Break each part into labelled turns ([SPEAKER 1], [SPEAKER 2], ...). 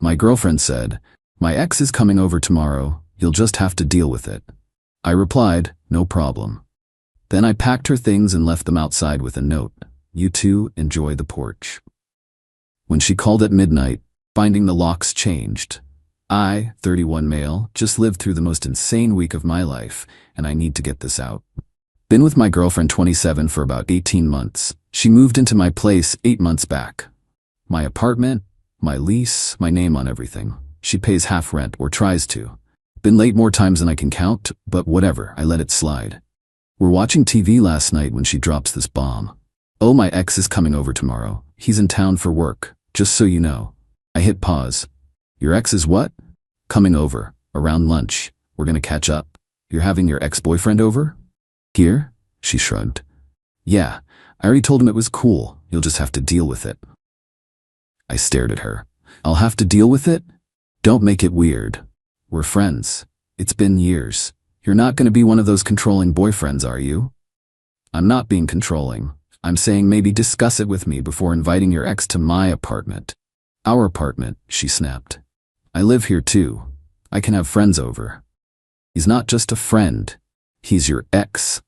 [SPEAKER 1] My girlfriend said, "My ex is coming over tomorrow, you'll just have to deal with it." I replied, "No problem." Then I packed her things and left them outside with a note, "You two enjoy the porch." When she called at midnight, finding the locks changed. I, 31 male, just lived through the most insane week of my life, and I need to get this out. Been with my girlfriend 27 for about 18 months. She moved into my place 8 months back. My apartment, my lease, my name on everything. She pays half rent, or tries to. Been late more times than I can count, but whatever, I let it slide. We're watching TV last night when she drops this bomb. "Oh, my ex is coming over tomorrow. He's in town for work, just so you know." I hit pause. "Your ex is what?" "Coming over, around lunch. We're gonna catch up." "You're having your ex-boyfriend over?" "Here?" She shrugged. "Yeah, I already told him it was cool. You'll just have to deal with it." I stared at her. "I'll have to deal with it? Don't make it weird. We're friends. It's been years. You're not gonna be one of those controlling boyfriends, are you?" "I'm not being controlling. I'm saying maybe discuss it with me before inviting your ex to my apartment." "Our apartment," she snapped. "I live here too. I can have friends over." "He's not just a friend. He's your ex."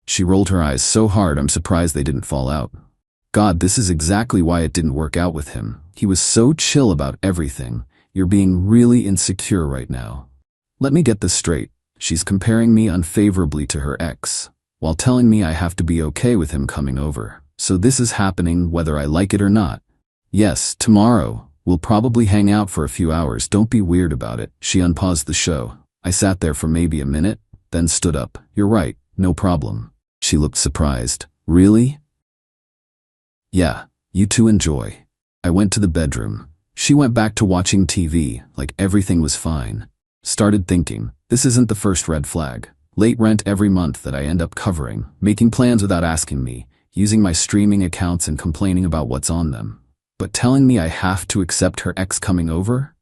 [SPEAKER 1] She rolled her eyes so hard I'm surprised they didn't fall out. God, this is exactly why it didn't work out with him. He was so chill about everything. You're being really insecure right now. Let me get this straight. She's comparing me unfavorably to her ex, while telling me I have to be okay with him coming over. So this is happening whether I like it or not. "Yes, tomorrow. We'll probably hang out for a few hours. Don't be weird about it." She unpaused the show. I sat there for maybe a minute, then stood up. "You're right, no problem." She looked surprised. "Really?" "Yeah, you two enjoy." I went to the bedroom. She went back to watching TV, like everything was fine. Started thinking, this isn't the first red flag. Late rent every month that I end up covering, making plans without asking me, using my streaming accounts and complaining about what's on them. But telling me I have to accept her ex coming over?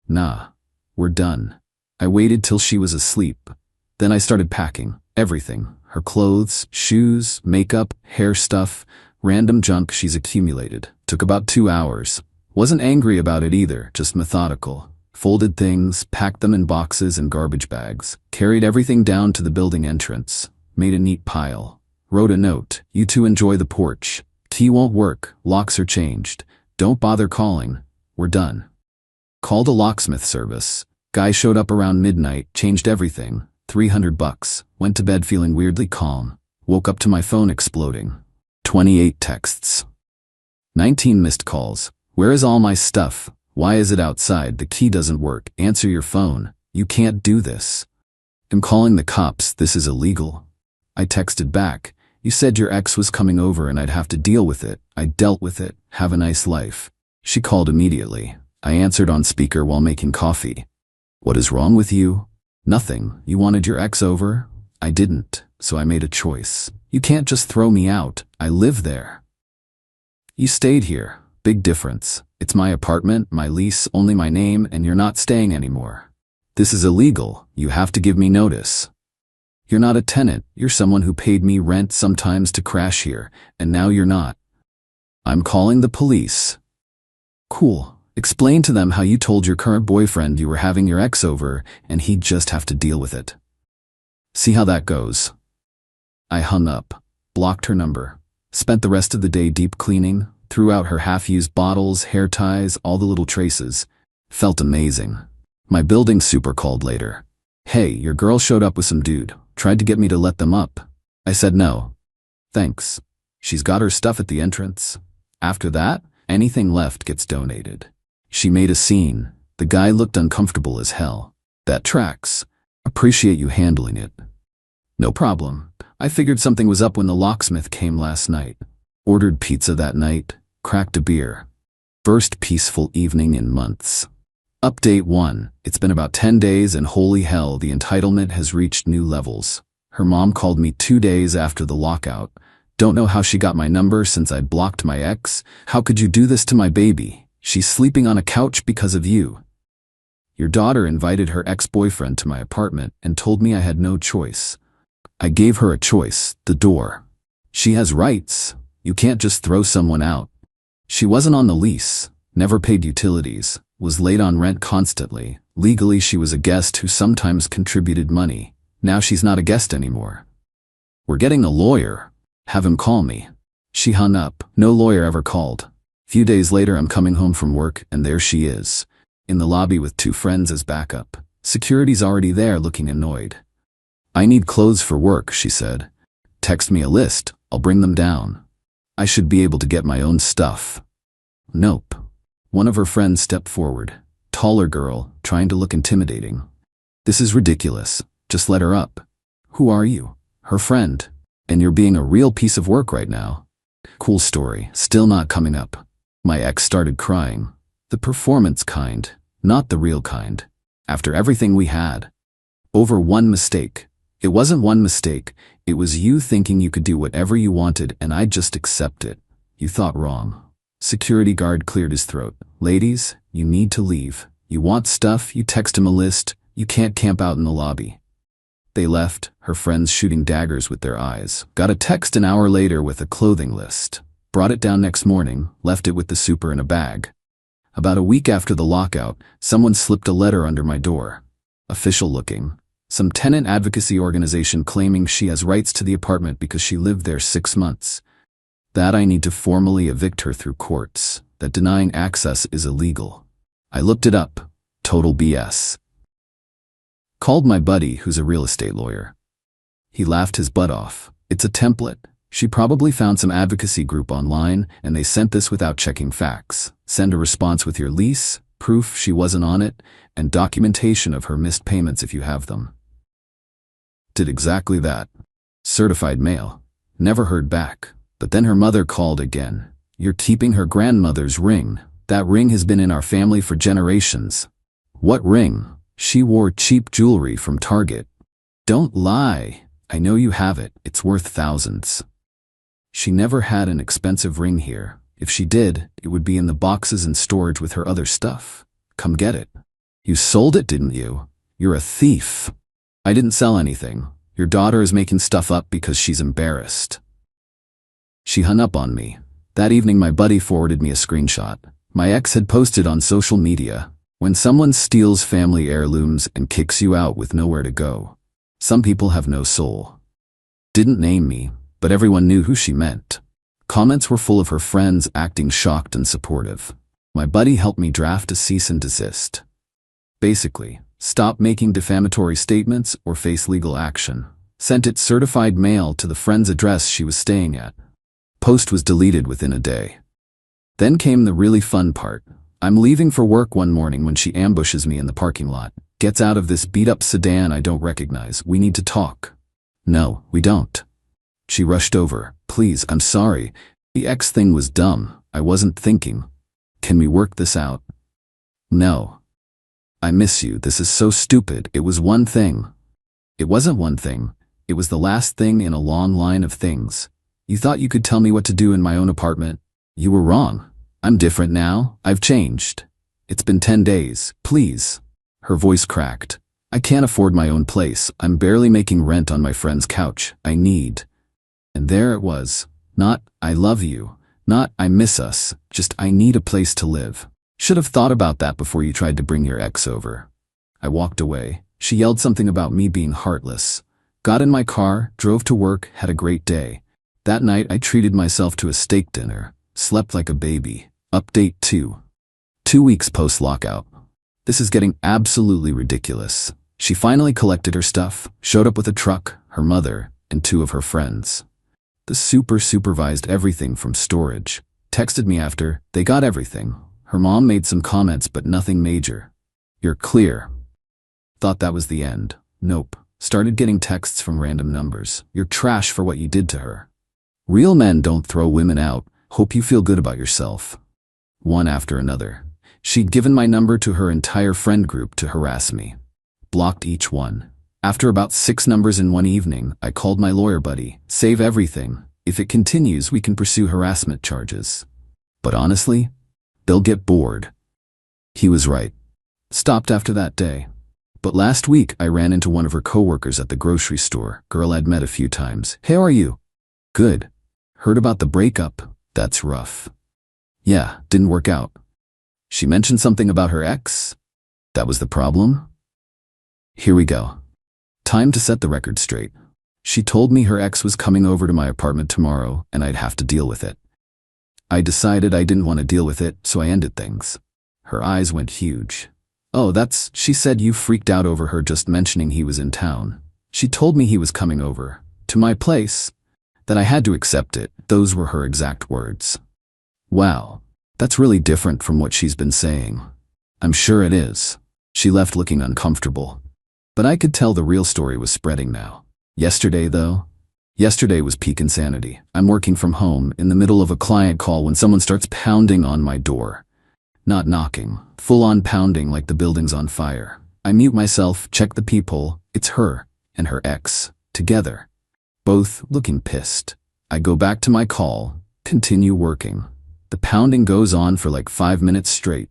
[SPEAKER 1] Nah, we're done. I waited till she was asleep. Then I started packing everything. Her clothes, shoes, makeup, hair stuff, random junk she's accumulated. Took about 2 hours. Wasn't angry about it either, just methodical. Folded things, packed them in boxes and garbage bags. Carried everything down to the building entrance. Made a neat pile. Wrote a note, "You two enjoy the porch. Key won't work, locks are changed. Don't bother calling. We're done." Called a locksmith service. Guy showed up around midnight, changed everything. $300. Went to bed feeling weirdly calm. Woke up to my phone exploding. 28 texts. 19 missed calls. "Where is all my stuff? Why is it outside? The key doesn't work. Answer your phone. You can't do this. I'm calling the cops. This is illegal." I texted back, "You said your ex was coming over and I'd have to deal with it. I dealt with it. Have a nice life." She called immediately. I answered on speaker while making coffee. "What is wrong with you?" "Nothing. You wanted your ex over?" "I didn't, so I made a choice. You can't just throw me out. I live there." "You stayed here. Big difference. It's my apartment, my lease, only my name, and you're not staying anymore." "This is illegal. You have to give me notice." "You're not a tenant. You're someone who paid me rent sometimes to crash here, and now you're not." "I'm calling the police." "Cool. Explain to them how you told your current boyfriend you were having your ex over and he'd just have to deal with it. See how that goes." I hung up, blocked her number, spent the rest of the day deep cleaning, threw out her half-used bottles, hair ties, all the little traces. Felt amazing. My building super called later. "Hey, your girl showed up with some dude. Tried to get me to let them up." I said no. "Thanks. She's got her stuff at the entrance. After that, anything left gets donated." She made a scene. The guy looked uncomfortable as hell. "That tracks. Appreciate you handling it." "No problem. I figured something was up when the locksmith came last night." Ordered pizza that night, cracked a beer. First peaceful evening in months. Update 1. It's been about 10 days and holy hell, the entitlement has reached new levels. Her mom called me 2 days after the lockout. "Don't know how she got my number since I'd blocked my ex. How could you do this to my baby? She's sleeping on a couch because of you. Your daughter invited her ex-boyfriend to my apartment and told me I had no choice. I gave her a choice, the door. She has rights. You can't just throw someone out. She wasn't on the lease, never paid utilities. Was late on rent constantly. Legally, she was a guest who sometimes contributed money. Now she's not a guest anymore. We're getting a lawyer. Have him call me. She hung up. No lawyer ever called. Few days later, I'm coming home from work, and there she is, in the lobby with 2 friends as backup. Security's already there, looking annoyed. I need clothes for work, she said. Text me a list. I'll bring them down. I should be able to get my own stuff. Nope. One of her friends stepped forward. Taller girl, trying to look intimidating. This is ridiculous. Just let her up. Who are you? Her friend. And you're being a real piece of work right now. Cool story. Still not coming up. My ex started crying. The performance kind, not the real kind. After everything we had. Over one mistake. It wasn't one mistake. It was you thinking you could do whatever you wanted and I'd just accept it. You thought wrong. Security guard cleared his throat. Ladies, you need to leave. You want stuff, you text him a list. You can't camp out in the lobby. They left, her friends shooting daggers with their eyes. Got a text an hour later with a clothing list. Brought it down next morning, left it with the super in a bag. About a week after the lockout, someone slipped a letter under my door. Official looking. Some tenant advocacy organization claiming she has rights to the apartment because she lived there 6 months. That I need to formally evict her through courts. That denying access is illegal. I looked it up. Total BS. Called my buddy, who's a real estate lawyer. He laughed his butt off. It's a template. She probably found some advocacy group online and they sent this without checking facts. Send a response with your lease, proof she wasn't on it, and documentation of her missed payments if you have them. Did exactly that. Certified mail. Never heard back. But then her mother called again. You're keeping her grandmother's ring. That ring has been in our family for generations. What ring? She wore cheap jewelry from Target. Don't lie. I know you have it. It's worth thousands. She never had an expensive ring here. If she did, it would be in the boxes in storage with her other stuff. Come get it. You sold it, didn't you? You're a thief. I didn't sell anything. Your daughter is making stuff up because she's embarrassed. She hung up on me. That evening my buddy forwarded me a screenshot. My ex had posted on social media, when someone steals family heirlooms and kicks you out with nowhere to go. Some people have no soul. Didn't name me, but everyone knew who she meant. Comments were full of her friends acting shocked and supportive. My buddy helped me draft a cease and desist. Basically, stop making defamatory statements or face legal action. Sent it certified mail to the friend's address she was staying at. Post was deleted within a day. Then came the really fun part. I'm leaving for work one morning when she ambushes me in the parking lot. Gets out of this beat-up sedan I don't recognize. We need to talk. No, we don't. She rushed over. Please, I'm sorry. The ex thing was dumb. I wasn't thinking. Can we work this out? No. I miss you. This is so stupid. It was one thing. It wasn't one thing. It was the last thing in a long line of things. You thought you could tell me what to do in my own apartment? You were wrong. I'm different now. I've changed. It's been 10 days. Please. Her voice cracked. I can't afford my own place. I'm barely making rent on my friend's couch. I need. And there it was. Not, I love you. Not, I miss us. Just, I need a place to live. Should have thought about that before you tried to bring your ex over. I walked away. She yelled something about me being heartless. Got in my car, drove to work, had a great day. That night I treated myself to a steak dinner. Slept like a baby. Update 2. 2 weeks post-lockout. This is getting absolutely ridiculous. She finally collected her stuff, showed up with a truck, her mother, and 2 of her friends. The super supervised everything from storage. Texted me after, they got everything. Her mom made some comments but nothing major. You're clear. Thought that was the end. Nope. Started getting texts from random numbers. You're trash for what you did to her. Real men don't throw women out. Hope you feel good about yourself. One after another. She'd given my number to her entire friend group to harass me. Blocked each one. After about 6 numbers in one evening, I called my lawyer buddy. Save everything. If it continues, we can pursue harassment charges. But honestly, they'll get bored. He was right. Stopped after that day. But last week, I ran into one of her coworkers at the grocery store. Girl I'd met a few times. Hey, how are you? Good. Heard about the breakup. That's rough. Yeah, didn't work out. She mentioned something about her ex? That was the problem? Here we go. Time to set the record straight. She told me her ex was coming over to my apartment tomorrow and I'd have to deal with it. I decided I didn't want to deal with it, so I ended things. Her eyes went huge. Oh, she said you freaked out over her just mentioning he was in town. She told me he was coming over to my place, that I had to accept it. Those were her exact words. Wow, that's really different from what she's been saying. I'm sure it is. She left looking uncomfortable. But I could tell the real story was spreading now. Yesterday, though? Yesterday was peak insanity. I'm working from home in the middle of a client call when someone starts pounding on my door. Not knocking, full-on pounding like the building's on fire. I mute myself, check the peephole. It's her and her ex, together, both looking pissed. I go back to my call, continue working. The pounding goes on for like 5 minutes straight,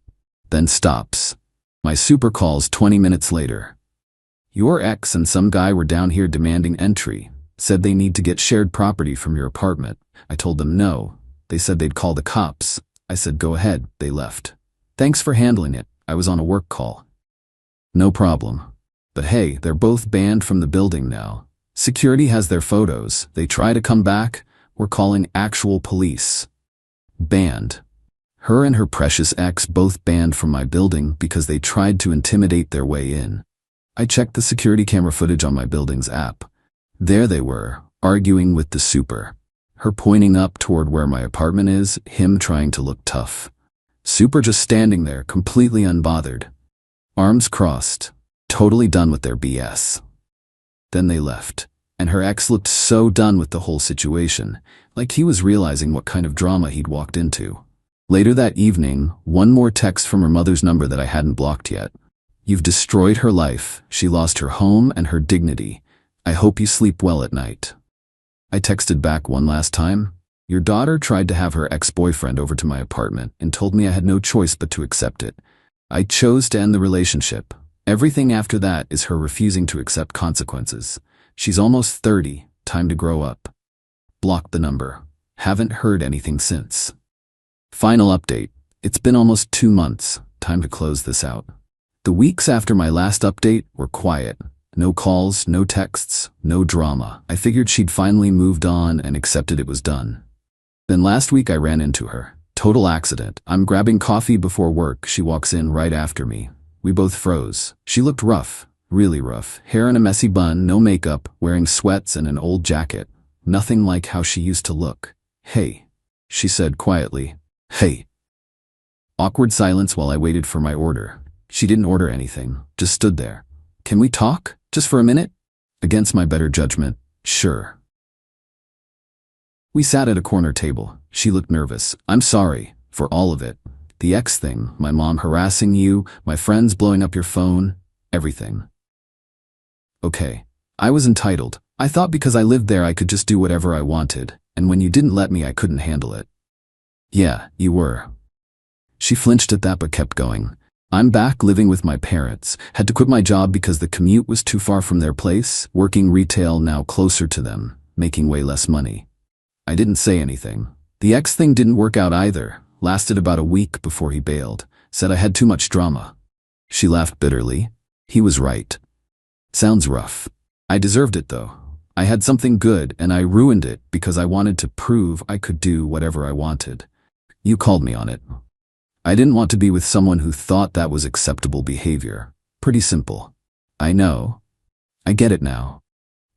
[SPEAKER 1] then stops. My super calls 20 minutes later. Your ex and some guy were down here demanding entry, said they need to get shared property from your apartment. I told them no. They said they'd call the cops. I said go ahead. They left. Thanks for handling it. I was on a work call. No problem. But hey, they're both banned from the building now. Security has their photos. They try to come back. We're calling actual police. Banned. Her and her precious ex both banned from my building because they tried to intimidate their way in. I checked the security camera footage on my building's app. There they were, arguing with the super. Her pointing up toward where my apartment is, him trying to look tough. Super just standing there, completely unbothered. Arms crossed, totally done with their BS. Then they left, and her ex looked so done with the whole situation, like he was realizing what kind of drama he'd walked into. Later that evening, one more text from her mother's number that I hadn't blocked yet. You've destroyed her life. She lost her home and her dignity. I hope you sleep well at night. I texted back one last time. Your daughter tried to have her ex-boyfriend over to my apartment and told me I had no choice but to accept it. I chose to end the relationship. Everything after that is her refusing to accept consequences. She's almost 30. Time to grow up. Blocked the number. Haven't heard anything since. Final update. It's been almost 2 months. Time to close this out. The weeks after my last update were quiet. No calls, no texts, no drama. I figured she'd finally moved on and accepted it was done. Then last week I ran into her. Total accident. I'm grabbing coffee before work. She walks in right after me. We both froze. She looked rough, really rough. Hair in a messy bun, no makeup, wearing sweats and an old jacket. Nothing like how she used to look. Hey, she said quietly. Hey. Awkward silence while I waited for my order. She didn't order anything, just stood there. Can we talk? Just for a minute? Against my better judgment, sure. We sat at a corner table. She looked nervous. I'm sorry for all of it. The ex thing, my mom harassing you, my friends blowing up your phone, everything. Okay. I was entitled. I thought because I lived there I could just do whatever I wanted, and when you didn't let me I couldn't handle it. Yeah, you were. She flinched at that but kept going. I'm back living with my parents. Had to quit my job because the commute was too far from their place, working retail now closer to them, making way less money. I didn't say anything. The ex thing didn't work out either. Lasted about a week before he bailed. Said I had too much drama. She laughed bitterly. He was right. Sounds rough. I deserved it though. I had something good and I ruined it because I wanted to prove I could do whatever I wanted. You called me on it. I didn't want to be with someone who thought that was acceptable behavior. Pretty simple. I know. I get it now.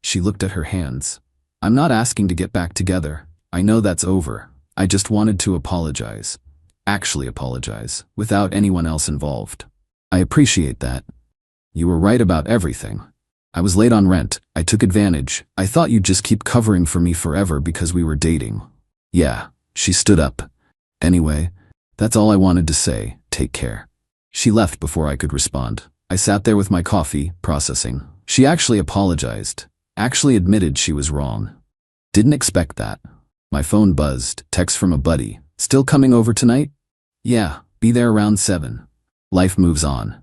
[SPEAKER 1] She looked at her hands. I'm not asking to get back together. I know that's over. I just wanted to apologize. Actually apologize, without anyone else involved. I appreciate that. You were right about everything. I was late on rent. I took advantage. I thought you'd just keep covering for me forever because we were dating. Yeah, she stood up. Anyway, that's all I wanted to say. Take care. She left before I could respond. I sat there with my coffee, processing. She actually apologized. Actually admitted she was wrong. Didn't expect that. My phone buzzed. Text from a buddy. Still coming over tonight? Yeah, be there around 7. Life moves on.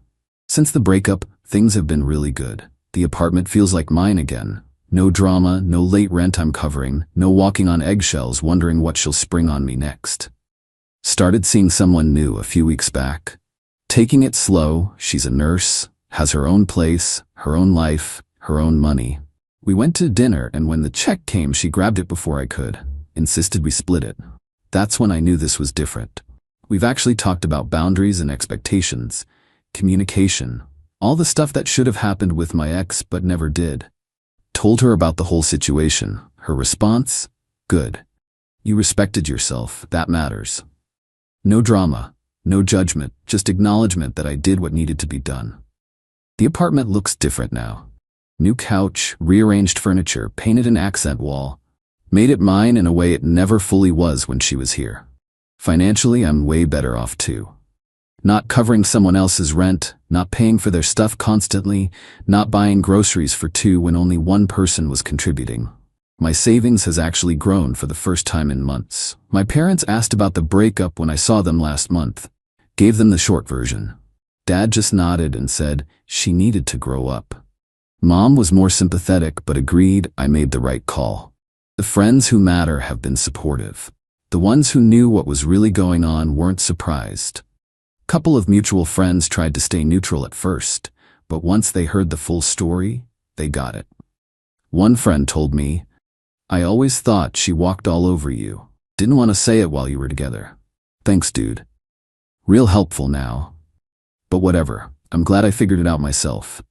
[SPEAKER 1] Since the breakup, things have been really good. The apartment feels like mine again. No drama, no late rent I'm covering, no walking on eggshells wondering what she'll spring on me next. Started seeing someone new a few weeks back. Taking it slow, she's a nurse, has her own place, her own life, her own money. We went to dinner, and when the check came, she grabbed it before I could, insisted we split it. That's when I knew this was different. We've actually talked about boundaries and expectations, communication, all the stuff that should have happened with my ex but never did. Told her about the whole situation. Her response? Good. You respected yourself, that matters. No drama, no judgment, just acknowledgement that I did what needed to be done. The apartment looks different now. New couch, rearranged furniture, painted an accent wall. Made it mine in a way it never fully was when she was here. Financially, I'm way better off too. Not covering someone else's rent, not paying for their stuff constantly, not buying groceries for two when only one person was contributing. My savings has actually grown for the first time in months. My parents asked about the breakup when I saw them last month. Gave them the short version. Dad just nodded and said she needed to grow up. Mom was more sympathetic but agreed I made the right call. The friends who matter have been supportive. The ones who knew what was really going on weren't surprised. Couple of mutual friends tried to stay neutral at first, but once they heard the full story, they got it. One friend told me, I always thought she walked all over you. Didn't want to say it while you were together. Thanks, dude. Real helpful now. But whatever, I'm glad I figured it out myself.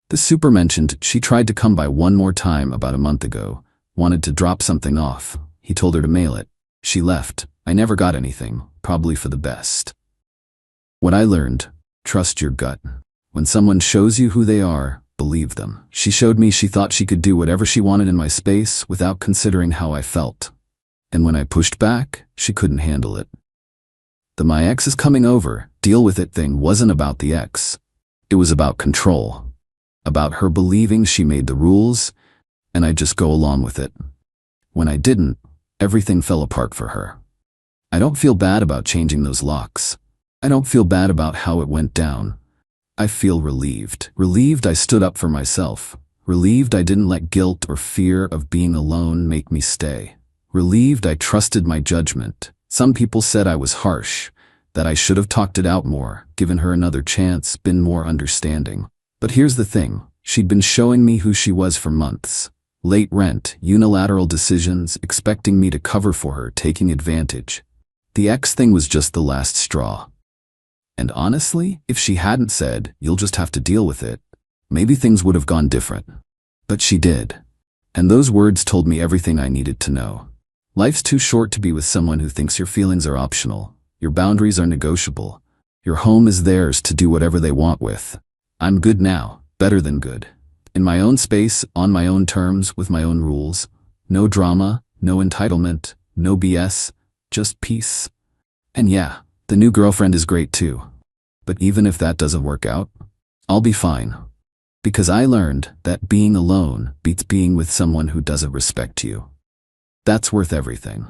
[SPEAKER 1] The super mentioned she tried to come by one more time about a month ago, wanted to drop something off. He told her to mail it. She left. I never got anything, probably for the best. What I learned, trust your gut. When someone shows you who they are, believe them. She showed me she thought she could do whatever she wanted in my space without considering how I felt. And when I pushed back, she couldn't handle it. The "my ex is coming over, deal with it" thing wasn't about the ex. It was about control. About her believing she made the rules, and I'd just go along with it. When I didn't, everything fell apart for her. I don't feel bad about changing those locks. I don't feel bad about how it went down. I feel relieved. Relieved I stood up for myself. Relieved I didn't let guilt or fear of being alone make me stay. Relieved I trusted my judgment. Some people said I was harsh, that I should have talked it out more, given her another chance, been more understanding. But here's the thing, she'd been showing me who she was for months. Late rent, unilateral decisions, expecting me to cover for her, taking advantage. The ex thing was just the last straw. And honestly, if she hadn't said, "You'll just have to deal with it," maybe things would have gone different. But she did. And those words told me everything I needed to know. Life's too short to be with someone who thinks your feelings are optional. Your boundaries are negotiable. Your home is theirs to do whatever they want with. I'm good now, better than good. In my own space, on my own terms, with my own rules. No drama, no entitlement, no BS, just peace. And yeah, the new girlfriend is great too. But even if that doesn't work out, I'll be fine. Because I learned that being alone beats being with someone who doesn't respect you. That's worth everything.